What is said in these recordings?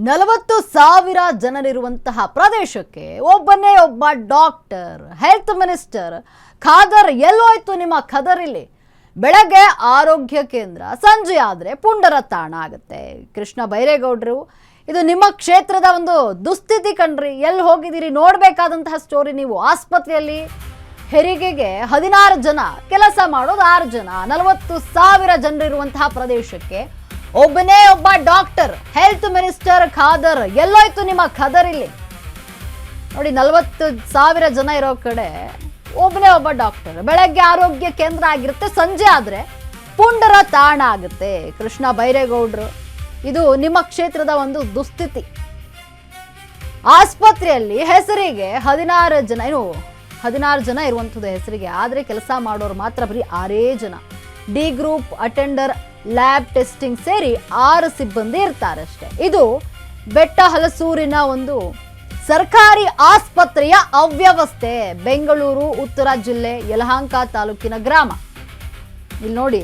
40,000 ಜನರಿರುವಂತಹ ಪ್ರದೇಶಕ್ಕೆ ಒಬ್ಬನೇ ಒಬ್ಬ ಡಾಕ್ಟರ್ ಹೆಲ್ತ್ ಮಿನಿಸ್ಟರ್ ಖಾದರ್ ಎಲ್ಲೋಯ್ತು ನಿಮ್ಮ ಖದರ್ ಇಲ್ಲಿ ಬೆಳಗ್ಗೆ ಆರೋಗ್ಯ ಕೇಂದ್ರ ಸಂಜೆ ಆದ್ರೆ ಪುಂಡರತಾಣ ಆಗುತ್ತೆ ಕೃಷ್ಣ ಬೈರೇಗೌಡರು ಇದು ನಿಮ್ಮ ಕ್ಷೇತ್ರದ ಒಂದು ದುಸ್ಥಿತಿ ಕಣ್ರಿ ಎಲ್ಲಿ ಹೋಗಿದ್ದೀರಿ ನೋಡಬೇಕಾದಂತಹ ಸ್ಟೋರಿ ನೀವು ಆಸ್ಪತ್ರೆಯಲ್ಲಿ ಹೆರಿಗೆಗೆ 16 ಜನ ಕೆಲಸ ಮಾಡೋದು 6 ಜನ 40,000 ಜನರಿರುವಂತಹ ಪ್ರದೇಶಕ್ಕೆ ಒಬ್ಬನೇ ಒಬ್ಬ ಡಾಕ್ಟರ್ ಹೆಲ್ತ್ ಮಿನಿಸ್ಟರ್ ಖಾದರ್ ಎಲ್ಲೋಯ್ತು ನಿಮ್ಮ ಖದರ್ ಇಲ್ಲಿ ನೋಡಿ 40,000 ಜನ ಇರೋ ಕಡೆ ಒಬ್ಬನೇ ಒಬ್ಬ ಡಾಕ್ಟರ್ ಬೆಳಗ್ಗೆ ಆರೋಗ್ಯ ಕೇಂದ್ರ ಆಗಿರುತ್ತೆ ಸಂಜೆ ಆದ್ರೆ ಪುಂಡರ ತಾಣ ಆಗುತ್ತೆ ಕೃಷ್ಣ ಬೈರೇಗೌಡರು ಇದು ನಿಮ್ಮ ಕ್ಷೇತ್ರದ ಒಂದು ದುಸ್ಥಿತಿ ಆಸ್ಪತ್ರೆಯಲ್ಲಿ ಹೆಸರಿಗೆ 16 ಜನ ಇರುವಂಥದ್ದು ಹೆಸರಿಗೆ ಆದ್ರೆ ಕೆಲಸ ಮಾಡೋರು ಮಾತ್ರ ಬರೀ 6 ಜನ D group attender lab testing ಸೇರಿ 6 ಸಿಬ್ಬಂದಿ ಇರ್ತಾರೆ ಅಷ್ಟೇ ಇದು ಬೆಟ್ಟ ಹಲಸೂರಿನ ಒಂದು ಸರ್ಕಾರಿ ಆಸ್ಪತ್ರೆಯ ಅವ್ಯವಸ್ಥೆ ಬೆಂಗಳೂರು ಉತ್ತರ ಜಿಲ್ಲೆ ಯಲಹಂಕ ತಾಲೂಕಿನ ಗ್ರಾಮ ಇಲ್ಲಿ ನೋಡಿ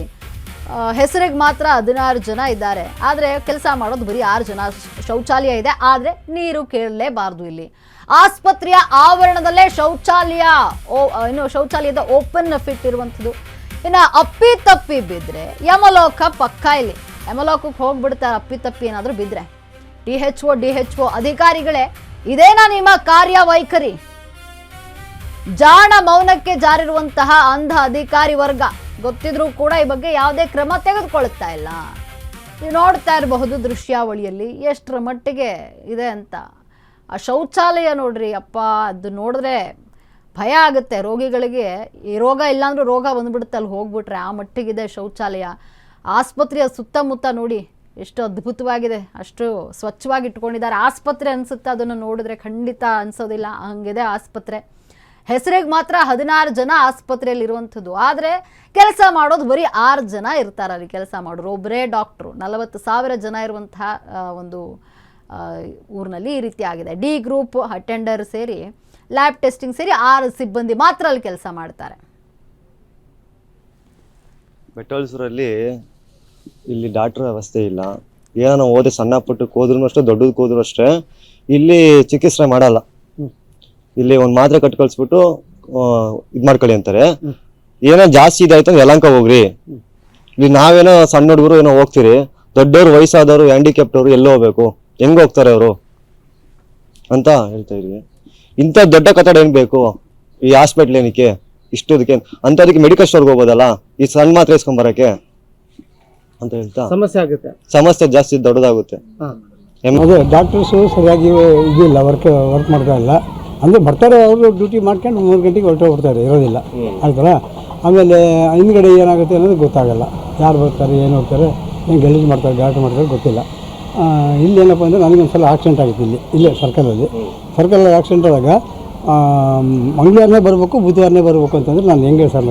ಹೆಸರಿಗೆ ಮಾತ್ರ 16 ಜನ ಇದ್ದಾರೆ ಆದರೆ ಕೆಲಸ ಮಾಡೋದು ಬರೀ 6 ಜನ ಶೌಚಾಲಯ ಇದೆ ಆದರೆ ನೀರು ಕೇಳಲೇಬಾರದು ಇಲ್ಲಿ ಆಸ್ಪತ್ರೆಯ ಆವರಣದಲ್ಲೇ ಶೌಚಾಲಯದ ಓಪನ್ ಫಿಟ್ ಇರುವಂಥದ್ದು ಇನ್ನು ಅಪ್ಪಿ ತಪ್ಪಿ ಬಿದ್ದರೆ ಯಮಲೋಕ ಪಕ್ಕ ಇಲ್ಲಿ ಯಮಲೋಕಕ್ಕೆ ಹೋಗ್ಬಿಡ್ತಾರೆ ಅಪ್ಪಿ ತಪ್ಪಿ ಏನಾದರೂ ಬಿದ್ದರೆ ಡಿಎಚ್ಒ ಅಧಿಕಾರಿಗಳೇ ಇದೇನಾ ನಿಮ್ಮ ಕಾರ್ಯವೈಖರಿ ಜಾಣ ಮೌನಕ್ಕೆ ಜಾರಿರುವಂತಹ ಅಂಧ ಅಧಿಕಾರಿ ವರ್ಗ ಗೊತ್ತಿದ್ರೂ ಕೂಡ ಈ ಬಗ್ಗೆ ಯಾವುದೇ ಕ್ರಮ ತೆಗೆದುಕೊಳ್ಳುತ್ತಾ ಇಲ್ಲ ನೀವು ನೋಡ್ತಾ ಇರಬಹುದು ದೃಶ್ಯಾವಳಿಯಲ್ಲಿ ಎಷ್ಟರ ಮಟ್ಟಿಗೆ ಇದೆ ಅಂತ ಆ ಶೌಚಾಲಯ ನೋಡ್ರಿ ಅಪ್ಪ ಅದು ನೋಡಿದ್ರೆ ಭಯ ಆಗುತ್ತೆ ರೋಗಿಗಳಿಗೆ ಈ ರೋಗ ಇಲ್ಲಾಂದ್ರೂ ರೋಗ ಬಂದ್ಬಿಡುತ್ತೆ ಅಲ್ಲಿ ಹೋಗ್ಬಿಟ್ರೆ ಆ ಮಟ್ಟಿಗಿದೆ ಶೌಚಾಲಯ ಆಸ್ಪತ್ರೆಯ ಸುತ್ತಮುತ್ತ ನೋಡಿ ಎಷ್ಟು ಅದ್ಭುತವಾಗಿದೆ ಅಷ್ಟು ಸ್ವಚ್ಛವಾಗಿ ಇಟ್ಕೊಂಡಿದ್ದಾರೆ ಆಸ್ಪತ್ರೆ ಅನಿಸುತ್ತೆ ಅದನ್ನು ನೋಡಿದ್ರೆ ಖಂಡಿತ ಅನಿಸೋದಿಲ್ಲ ಹಂಗಿದೆ ಆಸ್ಪತ್ರೆ ಹೆಸರಿಗೆ ಮಾತ್ರ 16 ಜನ ಆಸ್ಪತ್ರೆಯಲ್ಲಿ ಇರುವಂಥದ್ದು ಆದರೆ ಕೆಲಸ ಮಾಡೋದು ಬರೀ 6 ಜನ ಇರ್ತಾರೆ ಅಲ್ಲಿ ಕೆಲಸ ಮಾಡೋರು ಒಬ್ಬರೇ ಡಾಕ್ಟ್ರು 40,000 ಜನ ಇರುವಂತಹ ಒಂದು ಊರಿನಲ್ಲಿ ಈ ರೀತಿ ಆಗಿದೆ ಡಿ ಗ್ರೂಪ್ ಅಟೆಂಡರ್ ಸೇರಿ ಲ್ಯಾಬ್ ಟೆಸ್ಟಿಂಗ್ ಸೇರಿ 6 ಸಿಬ್ಬಂದಿ ಮಾತ್ರ ಅಲ್ಲಿ ಕೆಲಸ ಮಾಡ್ತಾರೆ ಬೆಟ್ಟಹೊಲಸೂರಲ್ಲಿ ಇಲ್ಲಿ ಡಾಕ್ಟರ್ ವ್ಯವಸ್ಥೆ ಇಲ್ಲ ಏನೋ ಓದಿ ಸಣ್ಣ ಪುಟ್ಟಕ್ಕೆ ಹೋದ್ರು ಅಷ್ಟೇ ದೊಡ್ಡದಕ್ಕೆ ಹೋದ್ರು ಅಷ್ಟೇ ಇಲ್ಲಿ ಚಿಕಿತ್ಸೆ ಮಾಡಲ್ಲ ಇಲ್ಲಿ ಒಂದು ಮಾತ್ರೆ ಕಟ್ ಕಳಿಸ್ಬಿಟ್ಟು ಇದು ಮಾಡ್ಕೊಳ್ಳಿ ಅಂತಾರೆ ಏನೋ ಜಾಸ್ತಿ ಇದಾಯ್ತು ಯಲಹಂಕ ಹೋಗ್ರಿ ಇಲ್ಲಿ ನಾವೇನೋ ಸಣ್ಣ ಹುಡುಗರು ಏನೋ ಹೋಗ್ತೀರಿ ದೊಡ್ಡವರು ವಯಸ್ಸಾದವರು ಹ್ಯಾಂಡಿಕ್ಯಾಪ್ಟವರು ಎಲ್ಲಿ ಹೋಗ್ಬೇಕು ಹೆಂಗ್ ಹೋಗ್ತಾರೆ ಅವರು ಅಂತ ಹೇಳ್ತಾ ಇದೀವಿ ಇಂಥ ದೊಡ್ಡ ಕಟ್ಟಡ ಏನ್ ಬೇಕು ಈ ಹಾಸ್ಪಿಟ್ಲ್ ಏನಕ್ಕೆ ಇಷ್ಟೋದಕ್ಕೆ ಅಂತದಕ್ಕೆ ಮೆಡಿಕಲ್ ಸ್ಟೋರ್ಗೆ ಹೋಗೋದಲ್ಲ ಈ ಸಣ್ಣ ಮಾತ್ರೆ ಇಸ್ಕೊಂಬರಕ್ಕೆ ಅಂತ ಹೇಳ್ತಾ ಸಮಸ್ಯೆ ಜಾಸ್ತಿ ದೊಡ್ಡದಾಗುತ್ತೆ ಅದೇ ಡಾಕ್ಟರ್ಸು ಸರಿಯಾಗಿ ಇದಿಲ್ಲ ವರ್ಕ್ ಮಾಡ್ತಾ ಇಲ್ಲ ಅಂದರೆ ಬರ್ತಾರೆ ಅವರು ಡ್ಯೂಟಿ ಮಾಡ್ಕೊಂಡು 3 ಗಂಟೆಗೆ ಹೊರಟೋಗ್ಬಿಡ್ತಾರೆ ಇರೋದಿಲ್ಲ ಆಯ್ತಲ್ಲ ಆಮೇಲೆ ಹಿಂದ್ಗಡೆ ಏನಾಗುತ್ತೆ ಅನ್ನೋದು ಗೊತ್ತಾಗಲ್ಲ ಯಾರು ಬರ್ತಾರೆ ಏನು ಹೋಗ್ತಾರೆ ಏನು ಗಲೀಜು ಮಾಡ್ತಾರೆ ಗಾಟ ಮಾಡ್ತಾರೆ ಗೊತ್ತಿಲ್ಲ ಇಲ್ಲಿ ಏನಪ್ಪ ಅಂದರೆ ನನಗೊಂದ್ಸಲ ಆಕ್ಸಿಡೆಂಟ್ ಆಗಿತ್ತು ಇಲ್ಲೇ ಸರ್ಕಲಲ್ಲಿ ಆಕ್ಸಿಡೆಂಟ್ ಆದಾಗ ಮಂಗಳವಾರನೇ ಬರಬೇಕು ಬುಧವಾರನೇ ಬರಬೇಕು ಅಂತಂದ್ರೆ ನಾನು ಹೆಂಗೆ ಸರ್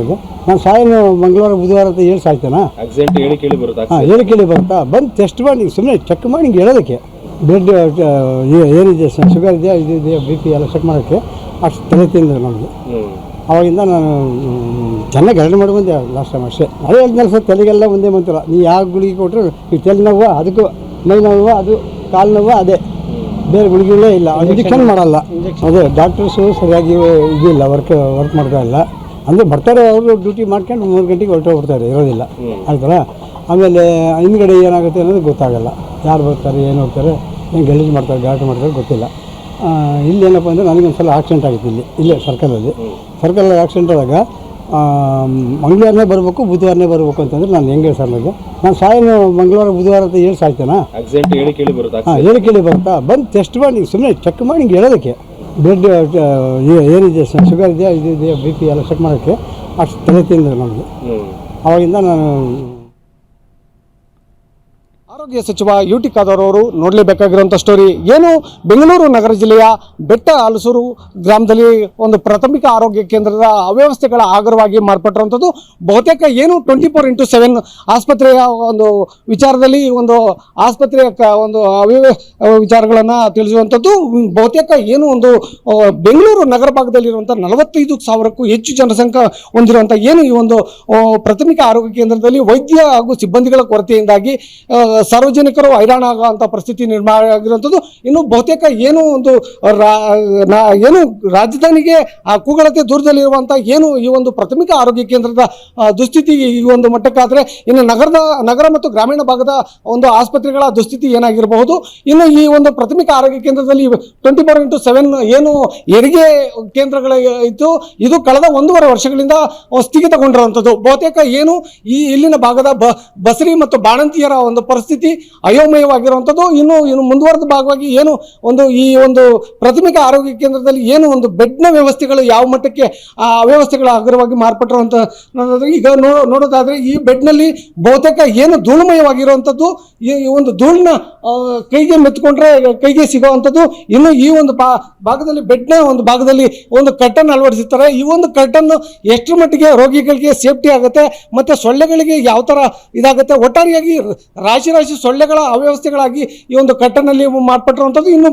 ನಾನು ಸಾಯನು ಮಂಗಳವಾರ ಬುಧವಾರ ಅಂತ ಹೇಳಿ ಸಾಯ್ತಾನ ಹೇಳಿ ಕೇಳಿ ಬರುತ್ತಾ ಬಂದು ಟೆಸ್ಟ್ ಮಾಡಿ ಸುಮ್ಮನೆ ಚೆಕ್ ಮಾಡಿ ಹಿಂಗೆ ಹೇಳೋದಕ್ಕೆ ಬ್ಲಡ್ ಏನಿದೆ ಶುಗರ್ ಇದೆಯಾ ಇದೆಯಾ BP ಎಲ್ಲ ಚೆಕ್ ಮಾಡೋಕ್ಕೆ ಅಷ್ಟು ತಲೆ ತಿಂದರು ನಮಗೆ ಅವಾಗಿಂದ ನಾನು ಚೆನ್ನಾಗಿ ಗರಡಿ ಮಾಡಿ ಬಂದೆ ಲಾಸ್ಟ್ ಟೈಮ್ ಅಷ್ಟೇ ಅದೇ ಹೇಳಿದ್ಮೇಲೆ ಸರ್ ತಲೆಗೆಲ್ಲ ಒಂದೇ ಬಂತಿಲ್ಲ ನೀವು ಯಾವ ಗುಳಿಗೆ ಕೊಟ್ಟರು ಈ ತಲೆ ನೋವು ಅದಕ್ಕೂ ಮೈ ನೋವು ಅದು ಕಾಲು ನೋವು ಅದೇ ಬೇರೆ ಗುಳಿಗೆಗಳೇ ಇಲ್ಲ ಇಂಜೆಕ್ಷನ್ ಮಾಡಲ್ಲ ಅದೇ ಡಾಕ್ಟರ್ಸು ಸರಿಯಾಗಿ ಇದಿಲ್ಲ ವರ್ಕ್ ಮಾಡ್ತಾ ಇಲ್ಲ ಅಂದರೆ ಬರ್ತಾರೆ ಅವರು ಡ್ಯೂಟಿ ಮಾಡ್ಕೊಂಡು 3 ಗಂಟೆಗೆ ಹೊರಟೋಗ್ಬಿಡ್ತಾರೆ ಇರೋದಿಲ್ಲ ಆಯ್ತಲ್ಲ ಆಮೇಲೆ ಹಿಂದ್ಗಡೆ ಏನಾಗುತ್ತೆ ಅನ್ನೋದು ಗೊತ್ತಾಗಲ್ಲ ಯಾರು ಬರ್ತಾರೆ ಏನು ಹೋಗ್ತಾರೆ ಏನು ಗಲೀಜು ಮಾಡ್ತಾರೆ ಗಾಟ ಮಾಡ್ತಾರೆ ಗೊತ್ತಿಲ್ಲ ಇಲ್ಲಿ ಏನಪ್ಪ ಅಂದರೆ ನನಗೊಂದ್ಸಲ ಆಕ್ಸಿಡೆಂಟ್ ಆಗಿತ್ತು ಇಲ್ಲೇ ಸರ್ಕಲಲ್ಲಿ ಆಕ್ಸಿಡೆಂಟ್ ಆದಾಗ ಮಂಗಳವಾರನೇ ಬರಬೇಕು ಬುಧವಾರನೇ ಬರಬೇಕು ಅಂತಂದ್ರೆ ನಾನು ಹೆಂಗೆ ಸರ್ ನಾನು ಸಾಯನು ಮಂಗಳವಾರ ಬುಧವಾರ ಅಂತ ಹೇಳಿ ಸಾಯ್ತಾನ ಹೇಳಿ ಕೇಳಿ ಬರುತ್ತಾ ಬಂದು ಟೆಸ್ಟ್ ಮಾಡಿ ಸುಮ್ಮನೆ ಚೆಕ್ ಮಾಡಿ ಹಿಂಗೆ ಹೇಳೋದಕ್ಕೆ ಬ್ಲಡ್ ಏನಿದೆ ಶುಗರ್ ಇದೆಯಾ ಇದೆಯಾ BP ಎಲ್ಲ ಚೆಕ್ ಮಾಡೋಕ್ಕೆ ಅಷ್ಟು ತಲೆ ತಿಂದರು ನಮಗೆ ಅವಾಗಿಂದ ನಾನು ಆರೋಗ್ಯ ಸಚಿವ UT ಖಾದರ್ ಅವರು ನೋಡಲೇಬೇಕಾಗಿರುವಂಥ ಸ್ಟೋರಿ ಏನು ಬೆಂಗಳೂರು ನಗರ ಜಿಲ್ಲೆಯ ಬೆಟ್ಟ ಹಲಸೂರು ಗ್ರಾಮದಲ್ಲಿ ಒಂದು ಪ್ರಾಥಮಿಕ ಆರೋಗ್ಯ ಕೇಂದ್ರದ ಅವ್ಯವಸ್ಥೆಗಳ ಆಗರವಾಗಿ ಮಾರ್ಪಟ್ಟಿರುವಂಥದ್ದು ಬಹುತೇಕ ಏನು 24x7 ಆಸ್ಪತ್ರೆಯ ಒಂದು ವಿಚಾರದಲ್ಲಿ ಒಂದು ಆಸ್ಪತ್ರೆಯ ಒಂದು ವಿಚಾರಗಳನ್ನು ತಿಳಿಸುವಂಥದ್ದು ಬಹುತೇಕ ಏನು ಒಂದು ಬೆಂಗಳೂರು ನಗರ ಭಾಗದಲ್ಲಿರುವಂಥ 45,000ಕ್ಕೂ ಹೆಚ್ಚು ಜನಸಂಖ್ಯೆ ಹೊಂದಿರುವಂಥ ಏನು ಈ ಒಂದು ಪ್ರಾಥಮಿಕ ಆರೋಗ್ಯ ಕೇಂದ್ರದಲ್ಲಿ ವೈದ್ಯ ಹಾಗೂ ಸಿಬ್ಬಂದಿಗಳ ಕೊರತೆಯಿಂದಾಗಿ ಸಾರ್ವಜನಿಕರು ಹೈರಾಣ ಆಗುವಂಥ ಪರಿಸ್ಥಿತಿ ನಿರ್ಮಾಣ ಆಗಿರುವಂಥದ್ದು. ಇನ್ನು ಬಹುತೇಕ ಏನು ಒಂದು ಏನು ರಾಜಧಾನಿಗೆ ಕೂಗಳತೆ ದೂರದಲ್ಲಿರುವಂಥ ಏನು ಈ ಒಂದು ಪ್ರಾಥಮಿಕ ಆರೋಗ್ಯ ಕೇಂದ್ರದ ದುಸ್ಥಿತಿ ಈ ಒಂದು ಮಟ್ಟಕ್ಕಾದರೆ, ಇನ್ನು ನಗರ ಮತ್ತು ಗ್ರಾಮೀಣ ಭಾಗದ ಒಂದು ಆಸ್ಪತ್ರೆಗಳ ದುಸ್ಥಿತಿ ಏನಾಗಿರಬಹುದು. ಇನ್ನು ಈ ಒಂದು ಪ್ರಾಥಮಿಕ ಆರೋಗ್ಯ ಕೇಂದ್ರದಲ್ಲಿ 24/7 ಏನು ಹೆರಿಗೆ ಕೇಂದ್ರಗಳು ಇತ್ತು, ಇದು ಕಳೆದ 1.5 ವರ್ಷಗಳಿಂದ ಸ್ಥಗಿತಗೊಂಡಿರುವಂಥದ್ದು. ಬಹುತೇಕ ಏನು ಇಲ್ಲಿನ ಭಾಗದ ಬಸರಿ ಮತ್ತು ಬಾಣಂತಿಯರ ಒಂದು ಪರಿಸ್ಥಿತಿ ಅಯೋಮಯವಾಗಿರುವಂಥದ್ದು. ಇನ್ನು ಮುಂದುವರೆದ ಭಾಗವಾಗಿ ಏನು ಈ ಒಂದು ಪ್ರಾಥಮಿಕ ಆರೋಗ್ಯ ಕೇಂದ್ರದಲ್ಲಿ ಏನು ಒಂದು ಬೆಡ್ನ ವ್ಯವಸ್ಥೆಗಳು ಯಾವ ಮಟ್ಟಕ್ಕೆ ಅವ್ಯವಸ್ಥೆಗಳು ಅಗ್ರವಾಗಿ ಮಾರ್ಪಟ್ಟಿರುವಂಥ ಈಗ ನೋಡೋದಾದ್ರೆ ಈ ಬೆಡ್ನಲ್ಲಿ ಬಹುತೇಕ ಏನು ಧೂಳುಮಯವಾಗಿರುವಂಥದ್ದು, ಈ ಒಂದು ಧೂಳಿನ ಕೈಗೆ ಮೆತ್ಕೊಂಡ್ರೆ ಕೈಗೆ ಸಿಗುವಂಥದ್ದು. ಇನ್ನು ಈ ಒಂದು ಭಾಗದಲ್ಲಿ ಬೆಡ್ನ ಒಂದು ಭಾಗದಲ್ಲಿ ಒಂದು ಕರ್ಟನ್ ಅಳವಡಿಸುತ್ತಾರೆ. ಈ ಒಂದು ಕರ್ಟನ್ ಎಷ್ಟು ಮಟ್ಟಿಗೆ ರೋಗಿಗಳಿಗೆ ಸೇಫ್ಟಿ ಆಗುತ್ತೆ ಮತ್ತು ಸೊಳ್ಳೆಗಳಿಗೆ ಯಾವ ಥರ ಇದಾಗುತ್ತೆ, ಒಟ್ಟಾರೆಯಾಗಿ ರಾಶಿ ಸೊಳ್ಳೆಗಳ ಅವ್ಯವಸ್ಥೆಗಳಾಗಿ ಈ ಒಂದು ಕರ್ಟನ್ನಲ್ಲಿ ಮಾರ್ಪಟ್ಟಿರುವಂಥದ್ದು. ಇನ್ನು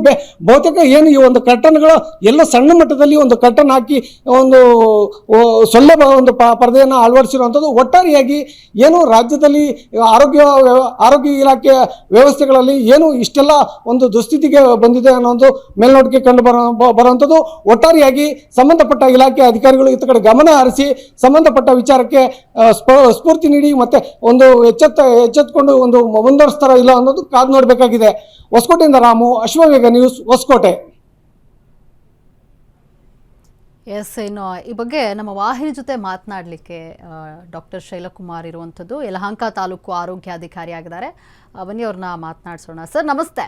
ಬಹುತೇಕ ಏನು ಈ ಒಂದು ಕರ್ಟನ್ಗಳು ಎಲ್ಲ ಸಣ್ಣ ಮಟ್ಟದಲ್ಲಿ ಒಂದು ಕರ್ಟನ್ ಹಾಕಿ ಒಂದು ಸೊಳ್ಳೆ ಒಂದು ಪರದೆಯನ್ನು ಅಳವಡಿಸಿರುವಂಥದ್ದು. ಒಟ್ಟಾರೆಯಾಗಿ ಏನು ರಾಜ್ಯದಲ್ಲಿ ಆರೋಗ್ಯ ಇಲಾಖೆಯ ವ್ಯವಸ್ಥೆಗಳಲ್ಲಿ ಏನು ಇಷ್ಟೆಲ್ಲ ಒಂದು ದುಸ್ಥಿತಿಗೆ ಬಂದಿದೆ ಅನ್ನೋದು ಮೇಲ್ನೋಟಕ್ಕೆ ಕಂಡು ಬರುವಂಥದ್ದು. ಒಟ್ಟಾರೆಯಾಗಿ ಸಂಬಂಧಪಟ್ಟ ಇಲಾಖೆ ಅಧಿಕಾರಿಗಳು ಇತ್ತ ಕಡೆ ಗಮನ ಹರಿಸಿ ಸಂಬಂಧಪಟ್ಟ ವಿಚಾರಕ್ಕೆ ಸ್ಫೂರ್ತಿ ನೀಡಿ ಮತ್ತೆ ಒಂದು ಎಚ್ಚೆತ್ತುಕೊಂಡು ಒಂದು ಮುಂದುವರಿಸ್ತಾರ ಇಲ್ಲ ಅನ್ನೋದು ಕಾದು ನೋಡಬೇಕಾಗಿದೆ. ಹೊಸಕೋಟೆಯಿಂದ ರಾಮು, ಅಶ್ವವೇಗ ನ್ಯೂಸ್, ಹೊಸಕೋಟೆ. ಎಸ್, ಇನ್ನು ಈ ಬಗ್ಗೆ ನಮ್ಮ ವಾಹಿನಿ ಜೊತೆ ಮಾತನಾಡಲಿಕ್ಕೆ ಡಾಕ್ಟರ್ ಶೈಲಕುಮಾರ್ ಇರುವಂಥದ್ದು ಯಲಹಂಕ ತಾಲೂಕು ಆರೋಗ್ಯಾಧಿಕಾರಿ ಆಗಿದ್ದಾರೆ. ಬನ್ನಿ ಅವ್ರನ್ನ ಮಾತನಾಡಿಸೋಣ. ಸರ್ ನಮಸ್ತೆ.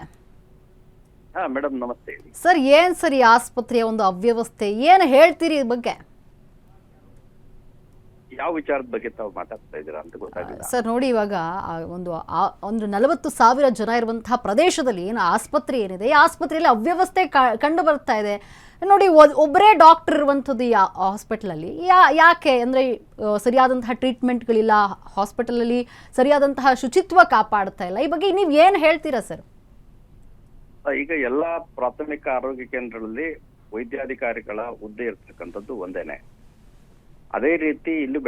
ಮೇಡಮ್ ನಮಸ್ತೆ ಸರ್. ಏನ್ ಸರ್ ಈ ಆಸ್ಪತ್ರೆಯ ಒಂದು ಅವ್ಯವಸ್ಥೆ, ಏನು ಹೇಳ್ತೀರಿ ಈ ಬಗ್ಗೆ? ಯಾವ ವಿಚಾರದ ಬಗ್ಗೆ ತಾವು ಮಾತಾಡ್ತಾ ಇದ್ದೀರಾ ಅಂತ ಗೊತ್ತಾಗಿಲ್ಲ ಸರ್. ನೋಡಿ, ಇವಾಗ ಒಂದು 40,000 ಜನ ಇರುವಂತಹ ಪ್ರದೇಶದಲ್ಲಿ ಏನು ಆಸ್ಪತ್ರೆ ಏನಿದೆ, ಈ ಆಸ್ಪತ್ರೆಯಲ್ಲಿ ಅವ್ಯವಸ್ಥೆ ಕಂಡು ಬರ್ತಾ ಇದೆ. ನೋಡಿ, ಒಬ್ಬರೇ ಡಾಕ್ಟರ್ ಇರುವಂಥದ್ದು ಈ ಹಾಸ್ಪಿಟಲಲ್ಲಿ. ಯಾಕೆ ಅಂದರೆ ಸರಿಯಾದಂತಹ ಟ್ರೀಟ್ಮೆಂಟ್ಗಳಿಲ್ಲ, ಹಾಸ್ಪಿಟಲಲ್ಲಿ ಸರಿಯಾದಂತಹ ಶುಚಿತ್ವ ಕಾಪಾಡ್ತಾ ಇಲ್ಲ. ಈ ಬಗ್ಗೆ ನೀವು ಏನು ಹೇಳ್ತೀರಾ ಸರ್? ಈಗ ಎಲ್ಲಾ ಪ್ರಾಥಮಿಕ ಆರೋಗ್ಯ ಕೇಂದ್ರಗಳಲ್ಲಿ ವೈದ್ಯಾಧಿಕಾರಿಗಳ ಹುದ್ದೆ ಇರ್ತಕ್ಕಂಥದ್ದು ಒಂದೇನೆ. ಅದೇ ರೀತಿ ಇಲ್ಲಿ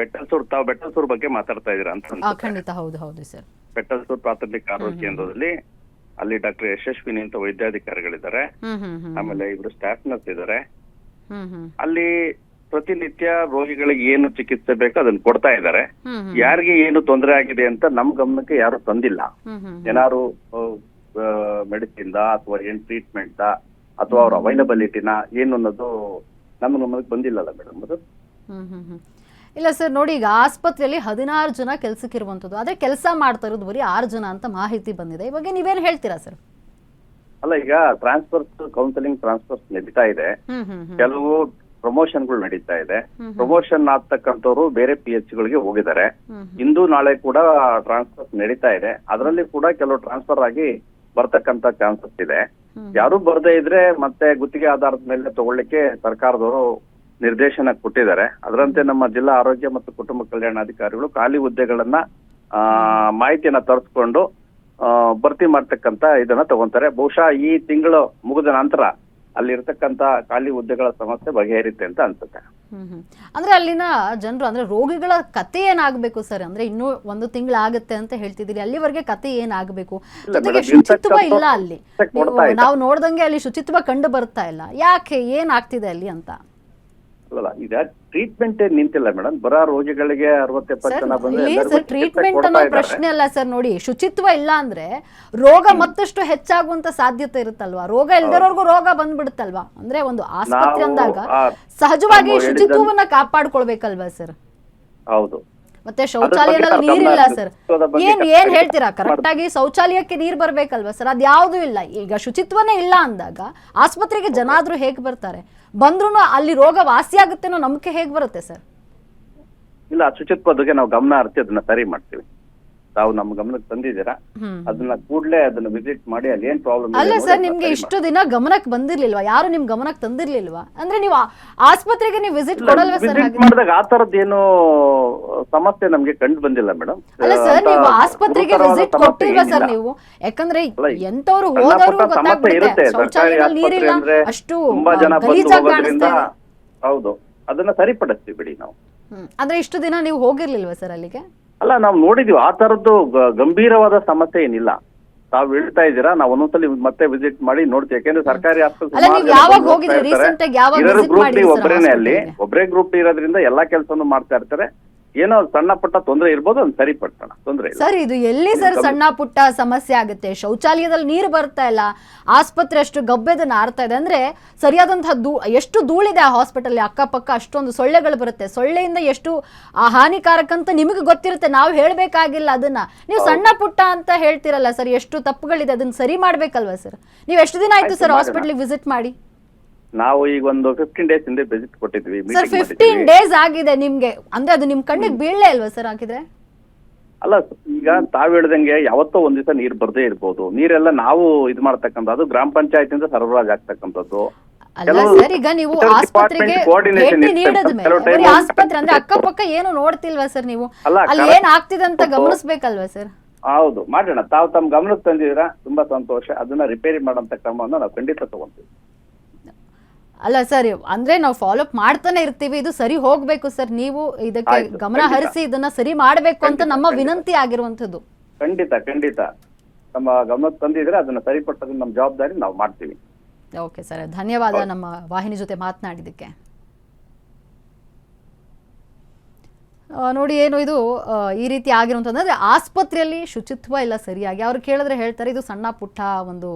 ತಾವು ಬೆಟ್ಟಲ್ಸೂರ್ ಬಗ್ಗೆ ಮಾತಾಡ್ತಾ ಇದ್ದೀರಾ ಅಂತ. ಖಂಡಿತ, ಹೌದು ಹೌದು ಸರ್. ಬೆಟ್ಟಲ್ಸೂರ್ ಪ್ರಾಥಮಿಕ ಆರೋಗ್ಯ ಕೇಂದ್ರದಲ್ಲಿ ಅಲ್ಲಿ ಡಾಕ್ಟರ್ ಯಶಸ್ವಿನಿ ಅಂತ ವೈದ್ಯಾಧಿಕಾರಿಗಳಿದ್ದಾರೆ, ಆಮೇಲೆ ಇಬ್ರು ಸ್ಟಾಫ್ ನರ್ಸ್ ಇದ್ದಾರೆ. ಅಲ್ಲಿ ಪ್ರತಿನಿತ್ಯ ರೋಗಿಗಳಿಗೆ ಏನು ಚಿಕಿತ್ಸೆ ಬೇಕೋ ಅದನ್ನ ಕೊಡ್ತಾ ಇದ್ದಾರೆ. ಯಾರಿಗೆ ಏನು ತೊಂದರೆ ಆಗಿದೆ ಅಂತ ನಮ್ ಗಮನಕ್ಕೆ ಯಾರು ತಂದಿಲ್ಲ. ಏನಾರು ಮೆಡಿಸಿನ್ ಅಥವಾ ಏನ್ ಟ್ರೀಟ್ಮೆಂಟ್ ಅಥವಾ ಅವ್ರ ಅವೈಲಬಿಲಿಟಿನ ಏನು ಅನ್ನೋದು ನಮ್ಮ ಗಮನಕ್ಕೆ ಬಂದಿಲ್ಲಲ್ಲ ಮೇಡಮ್. ಅದು ಇಲ್ಲ ಸರ್. ನೋಡಿ, ಈಗ ಆಸ್ಪತ್ರೆಯಲ್ಲಿ 16 ಜನ ಕೆಲಸಕ್ಕಿರುವಂಥದ್ದು, ಆದ್ರೆ ಕೆಲಸ ಮಾಡ್ತಾ ಇರೋದು ಬರೀ 6 ಜನ ಅಂತ ಮಾಹಿತಿ ಬಂದಿದೆ. ಈ ಬಗ್ಗೆ ನೀವೇನು ಹೇಳ್ತೀರಾ ಸರ್? ಅಲ್ಲ, ಈಗ ಕೌನ್ಸಿಲಿಂಗ್ ಟ್ರಾನ್ಸ್ಫರ್ಸ್ ನಡೀತಾ ಇದೆ. ಕೆಲವು ಪ್ರಮೋಷನ್ಗಳು ನಡೀತಾ ಇದೆ. ಪ್ರಮೋಷನ್ ಆಗ್ತಕ್ಕಂಥವ್ರು ಬೇರೆ PH ಗಳಿಗೆ ಹೋಗಿದ್ದಾರೆ. ಇಂದು ನಾಳೆ ಕೂಡ ಟ್ರಾನ್ಸ್ಫರ್ಸ್ ನಡೀತಾ ಇದೆ. ಅದರಲ್ಲಿ ಕೂಡ ಕೆಲವು ಟ್ರಾನ್ಸ್ಫರ್ ಆಗಿ ಬರ್ತಕ್ಕಂತ ಚಾನ್ಸಸ್ ಇದೆ. ಯಾರು ಬರದೇ ಇದ್ರೆ ಮತ್ತೆ ಗುತ್ತಿಗೆ ಆಧಾರದ ಮೇಲೆ ತಗೊಳ್ಳಿಕ್ಕೆ ಸರ್ಕಾರದವರು ನಿರ್ದೇಶನ ಕೊಟ್ಟಿದ್ದಾರೆ. ಅದರಂತೆ ನಮ್ಮ ಜಿಲ್ಲಾ ಆರೋಗ್ಯ ಮತ್ತು ಕುಟುಂಬ ಕಲ್ಯಾಣಾಧಿಕಾರಿಗಳು ಖಾಲಿ ಹುದ್ದೆಗಳನ್ನ ಮಾಹಿತಿಯನ್ನ ತರಿಸ್ಕೊಂಡು ಭರ್ತಿ ಮಾಡ್ತಕ್ಕಂತ ಇದನ್ನ ತಗೊಂತಾರೆ. ಬಹುಶಃ ಈ ತಿಂಗಳು ಮುಗಿದ ನಂತರ ಅಲ್ಲಿ ಇರ್ತಕ್ಕಂತ ಖಾಲಿ ಹುದ್ದೆಗಳ ಸಮಸ್ಯೆ ಬಗೆಹರಿತೆ ಅಂತ ಅನ್ಸುತ್ತೆ. ಅಂದ್ರೆ ಅಲ್ಲಿನ ಜನರು, ಅಂದ್ರೆ ರೋಗಿಗಳ ಕತೆ ಏನಾಗಬೇಕು ಸರ್? ಅಂದ್ರೆ ಇನ್ನೂ 1 ತಿಂಗಳಾಗುತ್ತೆ ಅಂತ ಹೇಳ್ತಿದ್ದೀರಿ, ಅಲ್ಲಿವರೆಗೆ ಕತೆ ಏನಾಗಬೇಕು? ಜೊತೆಗೆ ಶುಚಿತ್ವ ಇಲ್ಲ ಅಲ್ಲಿ. ನಾವು ನೋಡ್ದಂಗೆ ಅಲ್ಲಿ ಶುಚಿತ್ವ ಕಂಡು ಬರ್ತಾ ಇಲ್ಲ. ಯಾಕೆ, ಏನಾಗ್ತಿದೆ ಅಲ್ಲಿ ಅಂತ? ಅಲ್ಲ, ಈಗ ಟ್ರೀಟ್ಮೆಂಟ್ ನಿಂತಿಲ್ಲ ಮೇಡಮ್. ಬರ ರೋಗಿಗಳಿಗೆ 60-70 ಜನ ಬಂದ್ರೆ ಟ್ರೀಟ್ಮೆಂಟ್ ಅನ್ನೋ ಪ್ರಶ್ನೆ ಅಲ್ಲ ಸರ್. ನೋಡಿ, ಶುಚಿತ್ವ ಇಲ್ಲ ಅಂದ್ರೆ ರೋಗ ಮತ್ತಷ್ಟು ಹೆಚ್ಚಾಗುವಂತ ಸಾಧ್ಯತೆ ಇರುತ್ತಲ್ವಾ? ರೋಗ ಇಲ್ದಿರೋರ್ಗು ರೋಗ ಬಂದ್ಬಿಡುತ್ತಲ್ವಾ? ಅಂದ್ರೆ ಒಂದು ಆಸ್ಪತ್ರೆ ಅಂದಾಗ ಸಹಜವಾಗಿ ಶುಚಿತ್ವವನ್ನ ಕಾಪಾಡ್ಕೊಳ್ಬೇಕಲ್ವಾ ಸರ್? ಹೌದು. ಮತ್ತೆ ಶೌಚಾಲಯದಲ್ಲಿ ನೀರಿಲ್ಲ ಸರ್. ಏನ್ ಹೇಳ್ತೀರಾ? ಕರೆಕ್ಟ್ ಆಗಿ ಶೌಚಾಲಯಕ್ಕೆ ನೀರ್ ಬರ್ಬೇಕಲ್ವಾ ಸರ್? ಅದ್ಯಾವುದೂ ಇಲ್ಲ. ಈಗ ಶುಚಿತ್ವನೇ ಇಲ್ಲ ಅಂದಾಗ ಆಸ್ಪತ್ರೆಗೆ ಜನ ಆದ್ರೂ ಹೇಗ್ ಬರ್ತಾರೆ? ಬಂದ್ರು ಅಲ್ಲಿ ರೋಗ ವಾಸಿ ಆಗುತ್ತೆ ಅನ್ನೋ ನಂಬಿಕೆ ಹೇಗ್ ಬರುತ್ತೆ ಸರ್? ಇಲ್ಲ, ಶುಚಿತ್ವದ ನಾವು ಗಮನ ಹರಿಸಿ ಅದನ್ನ ಸರಿ ಮಾಡ್ತೀವಿ. ತಾವು ನಮ್ಮ ಗಮನಕ್ಕೆ ತಂದಿದ್ದೀರಾ, ಅದನ್ನ ಕೂಡಲೇ ಅದನ್ನ ವಿಸಿಟ್ ಮಾಡಿ ಅಲ್ಲಿ ಏನ್ ಪ್ರಾಬ್ಲಮ್ ಅಲ್ಲ ಸರ್. ನಿಮ್ಗೆ ಇಷ್ಟು ದಿನ ಗಮನಕ್ಕೆ ಬಂದಿರ್ಲಿಲ್ವಾ? ಯಾರು ನಿಮ್ ಗಮನಕ್ಕೆ ತಂದಿರ್ಲಿಲ್ವಾ? ಅಂದ್ರೆ ನೀವು ಆಸ್ಪತ್ರೆಗೆ ನೀವು ವಿಸಿಟ್ ಕೊಡಲ್ವಾ ಸರ್? ಮಾಡಿದಾಗ ಆ ತರದ್ದೇನು ಸಮಸ್ಯೆ ನಮ್ಗೆ ಕಂಡು ಬಂದಿಲ್ಲ ಮೇಡಮ್. ಅಲ್ಲ ಸರ್, ನೀವು ಆಸ್ಪತ್ರೆಗೆ ವಿಸಿಟ್ ಕೊಟ್ಟಿಲ್ವಾ ಸರ್ ನೀವು? ಯಾಕಂದ್ರೆ ಎಂತವ್ರು ಹೋದವರು ಗೊತ್ತಾಗ್ಬಿಡುತ್ತೆ, ಶೌಚಾಲಯದಲ್ಲಿ ನೀರಿಲ್ಲ, ಅಷ್ಟು ಗಲೀಜಾಗಿ ಕಾಣಿಸ್ತಾ ಇದೆ. ಹೌದು, ಅದನ್ನ ಸರಿಪಡಿಸ್ತೀವಿ ಬಿಡಿ ನಾವು. ಅಂದ್ರೆ ಇಷ್ಟು ದಿನ ನೀವು ಹೋಗಿರ್ಲಿಲ್ವಾ ಸರ್ ಅಲ್ಲಿಗೆ? ಅಲ್ಲ, ನಾವು ನೋಡಿದೀವಿ, ಆ ತರದ್ದು ಗಂಭೀರವಾದ ಸಮಸ್ಯೆ ಏನಿಲ್ಲ. ತಾವು ಹೇಳ್ತಾ ಇದ್ದೀರಾ, ನಾವು ಒಂದೊಂದ್ಸಲಿ ಮತ್ತೆ ವಿಸಿಟ್ ಮಾಡಿ ನೋಡ್ತೀವಿ. ಯಾಕೆಂದ್ರೆ ಸರ್ಕಾರಿ ಅಲ್ಲ, ನೀವು ಯಾವಾಗ ಹೋಗಿದ್ರಿ? ರೀಸೆಂಟ್ ಆಗಿ ಯಾವಾಗ ವಿಸಿಟ್ ಗ್ರೂಪ್ ಮಾಡಿದ್ರಿ ಸರ್ ಒಬ್ಬರೇನೆ ಅಲ್ಲಿ, ಹಾಸ್ಪಿಟಲ್ಗೆ? ಒಬ್ಬರೇ ಗ್ರೂಪ್ ಇರೋದ್ರಿಂದ ಎಲ್ಲಾ ಕೆಲಸವನ್ನು ಮಾಡ್ತಾ ಇರ್ತಾರೆ. ಏನೋ ಸಣ್ಣ ಪುಟ್ಟ ತೊಂದರೆ ಇರ್ಬೋದು, ಅದನ್ನ ಸರಿಪಡ್ಸೋಣ, ತೊಂದರೆ ಇಲ್ಲ. ಸರ್ ಇದು ಎಲ್ಲಿ ಸರ್ ಸಣ್ಣ ಪುಟ್ಟ ಸಮಸ್ಯೆ ಆಗುತ್ತೆ? ಶೌಚಾಲಯದಲ್ಲಿ ನೀರು ಬರ್ತಾ ಇಲ್ಲ, ಆಸ್ಪತ್ರೆ ಅಷ್ಟು ಗಬ್ಬೆದ ನಾರ್ತಾ ಇದೆ ಅಂದ್ರೆ ಸರಿಯಾದಂತಹ ಎಷ್ಟು ಧೂಳಿದೆ ಆ ಹಾಸ್ಪಿಟಲ್ ಅಕ್ಕಪಕ್ಕ, ಅಷ್ಟೊಂದು ಸೊಳ್ಳೆಗಳು ಬರುತ್ತೆ. ಸೊಳ್ಳೆಯಿಂದ ಎಷ್ಟು ಹಾನಿಕಾರಕ ಅಂತ ನಿಮಗೆ ಗೊತ್ತಿರುತ್ತೆ, ನಾವು ಹೇಳ್ಬೇಕಾಗಿಲ್ಲ ಅದನ್ನ. ನೀವು ಸಣ್ಣ ಪುಟ್ಟ ಅಂತ ಹೇಳ್ತಿರಲ್ಲ ಸರ್, ಎಷ್ಟು ತಪ್ಪುಗಳಿದೆ, ಅದನ್ನ ಸರಿ ಮಾಡ್ಬೇಕಲ್ವಾ ಸರ್? ನೀವು ಎಷ್ಟು ದಿನ ಆಯ್ತು ಸರ್ ಹಾಸ್ಪಿಟಲ್ ವಿಸಿಟ್ ಮಾಡಿ? ನಾವು ಈಗ ಒಂದು 15 days ಹಿಂದೆ ವಿಸಿಟ್ ಕೊಟ್ಟಿದ್ವಿ. ಸರ್ 15 days ಆಗಿದೆ ನಿಮ್ಗೆ ಅಂದ್ರೆ ಅದು ನಿಮ್ ಕಣ್ಣಿಗೆ ಬೀಳಲೇ ಅಲ್ವಾ ಸರ್ ಹಾಕಿದ್ರೆ? ಅಲ್ಲ, ಈಗ ತಾವ್ ಹೇಳ್ದಂಗೆ ಯಾವತ್ತೋ ಒಂದ್ ದಿವಸ ನೀರ್ ಬರ್ದೇ ಇರ್ಬೋದು. ನೀರೆಲ್ಲ ನಾವು ಇದು ಮಾಡ್ತಕ್ಕಂಥದ್ದು ಗ್ರಾಮ ಪಂಚಾಯತಿಂದ ಸರಬರಾಜು ಆಗ್ತಕ್ಕಂಥದ್ದು. ಅಲ್ಲ ಸರ್, ಈಗ ನೀವು ಆಸ್ಪತ್ರೆಗೆ ಭೇಟಿ ನೀಡದ ಮೇಲೆ ಬರೀ ಆಸ್ಪತ್ರೆ ಅಂದ್ರೆ ಅಕ್ಕಪಕ್ಕ ಏನು ನೋಡ್ತಿಲ್ವಾ ಸರ್ ನೀವು? ಅಲ್ಲಿ ಏನ್ ಆಗ್ತಿದೆ ಅಂತ ಗಮನಿಸ್ಬೇಕಲ್ವಾ ಸರ್? ಹೌದು, ಮಾಡೋಣ. ತಾವು ತಮ್ಮ ಗಮನಕ್ಕೆ ತಂದಿದ್ದೀರಾ, ತುಂಬಾ ಸಂತೋಷ. ಅದನ್ನ ರಿಪೇರಿ ಮಾಡೋಂತ ಕ್ರಮವನ್ನು ನಾವು ಖಂಡಿತ ತಗೊಂತೀವಿ. ಅಲ್ಲ ಸರ್, ಅಂದ್ರೆ ನಾವು ಫಾಲೋ ಅಪ್ ಮಾಡ್ತಾನೆ ಇರ್ತೀವಿ, ಇದು ಸರಿ ಹೋಗ್ಬೇಕು ಸರ್. ನೀವು ಇದಕ್ಕೆ ಗಮನ ಹರಿಸಿ ಇದನ್ನ ಸರಿ ಮಾಡ್ಬೇಕು ಅಂತ ನಮ್ಮ ವಿನಂತಿ ಆಗಿರುವಂತದ್ದು. ಖಂಡಿತ ನಮ್ಮ ಗಮನಕ್ಕೆ ತಂದಿದ್ರೆ ಅದನ್ನ ಸರಿಪಟ್ಟದನ್ನ ನಮ್ಮ ಜವಾಬ್ದಾರಿ ನಾವು ಮಾಡ್ತೀವಿ. ಓಕೆ ಸರ್, ಧನ್ಯವಾದ ನಮ್ಮ ವಾಹಿನಿ ಜೊತೆ ಮಾತನಾಡಿದ್ದಕ್ಕೆ. ನೋಡಿ ಏನು ಇದು ಈ ರೀತಿ ಆಗಿರುವಂಥದ್ದು ಅಂದರೆ ಆಸ್ಪತ್ರೆಯಲ್ಲಿ ಶುಚಿತ್ವ ಇಲ್ಲ ಸರಿಯಾಗಿ. ಅವ್ರು ಕೇಳಿದ್ರೆ ಹೇಳ್ತಾರೆ ಇದು ಸಣ್ಣ ಪುಟ್ಟ ಒಂದು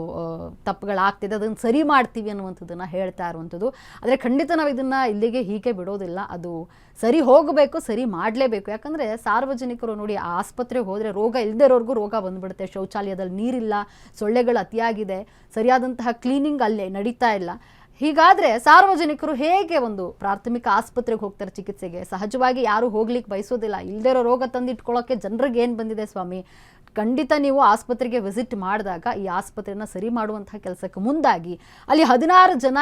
ತಪ್ಪುಗಳಾಗ್ತಿದೆ, ಅದನ್ನು ಸರಿ ಮಾಡ್ತೀವಿ ಅನ್ನುವಂಥದ್ದನ್ನು ಹೇಳ್ತಾ ಇರುವಂಥದ್ದು. ಆದರೆ ಖಂಡಿತ ನಾವು ಇದನ್ನು ಇಲ್ಲಿಗೆ ಹೀಗೆ ಬಿಡೋದಿಲ್ಲ, ಅದು ಸರಿ ಹೋಗಬೇಕು, ಸರಿ ಮಾಡಲೇಬೇಕು. ಯಾಕಂದರೆ ಸಾರ್ವಜನಿಕರು ನೋಡಿ ಆಸ್ಪತ್ರೆಗೆ ಹೋದರೆ ರೋಗ ಇಲ್ಲದಿರೋರ್ಗೂ ರೋಗ ಬಂದುಬಿಡುತ್ತೆ. ಶೌಚಾಲಯದಲ್ಲಿ ನೀರಿಲ್ಲ, ಸೊಳ್ಳೆಗಳು ಅತಿಯಾಗಿದೆ, ಸರಿಯಾದಂತಹ ಕ್ಲೀನಿಂಗ್ ಅಲ್ಲೇ ನಡೀತಾ ಇಲ್ಲ. ಹೀಗಾದರೆ ಸಾರ್ವಜನಿಕರು ಹೇಗೆ ಒಂದು ಪ್ರಾಥಮಿಕ ಆಸ್ಪತ್ರೆಗೆ ಹೋಗ್ತಾರೆ ಚಿಕಿತ್ಸೆಗೆ? ಸಹಜವಾಗಿ ಯಾರು ಹೋಗ್ಲಿಕ್ಕೆ ಬಯಸೋದಿಲ್ಲ. ಇಲ್ಲದಿರೋ ರೋಗ ತಂದಿಟ್ಕೊಳ್ಳೋಕ್ಕೆ ಜನರಿಗೆ ಏನು ಬಂದಿದೆ ಸ್ವಾಮಿ? ಖಂಡಿತ ನೀವು ಆಸ್ಪತ್ರೆಗೆ ವಿಸಿಟ್ ಮಾಡಿದಾಗ ಈ ಆಸ್ಪತ್ರೆನ ಸರಿ ಮಾಡುವಂತಹ ಕೆಲಸಕ್ಕೆ ಮುಂದಾಗಿ. ಅಲ್ಲಿ 16 ಜನ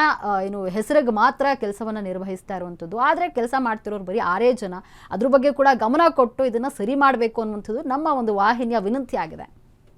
ಏನು ಹೆಸರಿಗೆ ಮಾತ್ರ ಕೆಲಸವನ್ನು ನಿರ್ವಹಿಸ್ತಾ ಇರುವಂಥದ್ದು, ಆದರೆ ಕೆಲಸ ಮಾಡ್ತಿರೋರು ಬರೀ 6 ಜನ. ಅದ್ರ ಬಗ್ಗೆ ಕೂಡ ಗಮನ ಕೊಟ್ಟು ಇದನ್ನು ಸರಿ ಮಾಡಬೇಕು ಅನ್ನುವಂಥದ್ದು ನಮ್ಮ ಒಂದು ವಾಹಿನಿಯ ವಿನಂತಿ ಆಗಿದೆ.